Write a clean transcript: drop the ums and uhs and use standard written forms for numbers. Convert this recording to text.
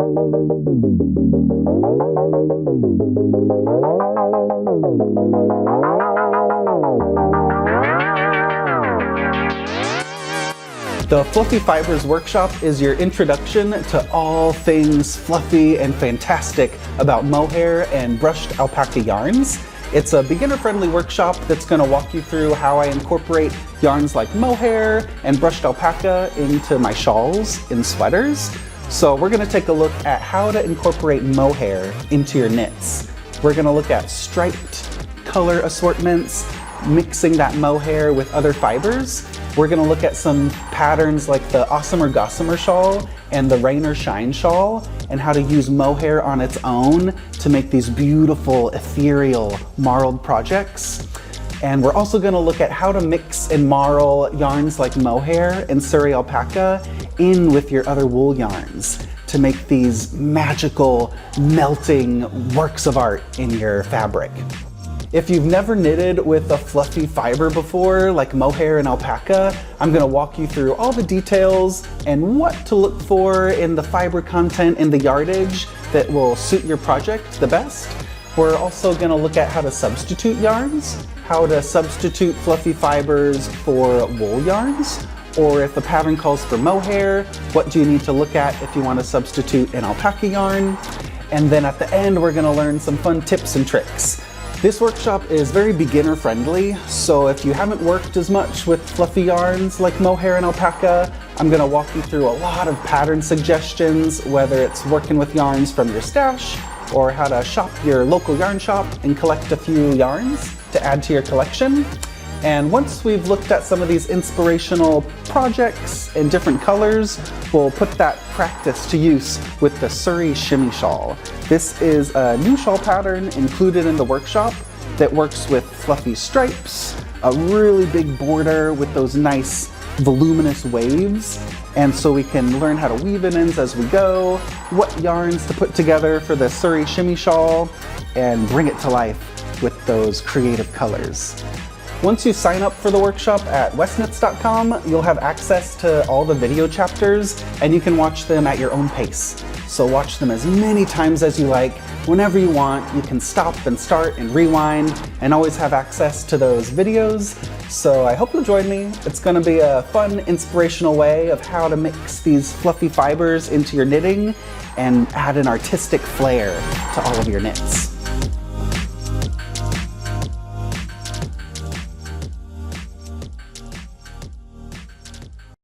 The Fluffy Fibers workshop is your introduction to all things fluffy and fantastic about mohair and brushed alpaca yarns. It's a beginner-friendly workshop that's going to walk you through how I incorporate yarns like mohair and brushed alpaca into my shawls and sweaters. So we're going to take a look at how to incorporate mohair into your knits. We're going to look at striped color assortments, mixing that mohair with other fibers. We're going to look at some patterns like the Awesomer Gossamer shawl and the Rain or Shine shawl, and how to use mohair on its own to make these beautiful ethereal marled projects. And we're also going to look at how to mix and marl yarns like mohair and Surrey alpaca in with your other wool yarns to make these magical melting works of art in your fabric. If you've never knitted with a fluffy fiber before, like mohair and alpaca, I'm going to walk you through all the details and what to look for in the fiber content and the yardage that will suit your project the best. We're also going to look at how to substitute yarns, how to substitute fluffy fibers for wool yarns, or if the pattern calls for mohair, what do you need to look at if you want to substitute an alpaca yarn. And then at the end, we're going to learn some fun tips and tricks. This workshop is very beginner friendly, so if you haven't worked as much with fluffy yarns like mohair and alpaca, I'm going to walk you through a lot of pattern suggestions, whether it's working with yarns from your stash or how to shop your local yarn shop and collect a few yarns to add to your collection. And once we've looked at some of these inspirational projects in different colors, we'll put that practice to use with the Surrey Shimmy Shawl. This is a new shawl pattern included in the workshop that works with fluffy stripes, a really big border with those nice voluminous waves, and so we can learn how to weave it in as we go, what yarns to put together for the Surrey Shimmy Shawl, and bring it to life with those creative colors. Once you sign up for the workshop at westknits.com, you'll have access to all the video chapters, and you can watch them at your own pace. So watch them as many times as you like, whenever you want. You can stop and start and rewind, and always have access to those videos. So I hope you'll join me. It's going to be a fun, inspirational way of how to mix these fluffy fibers into your knitting and add an artistic flair to all of your knits.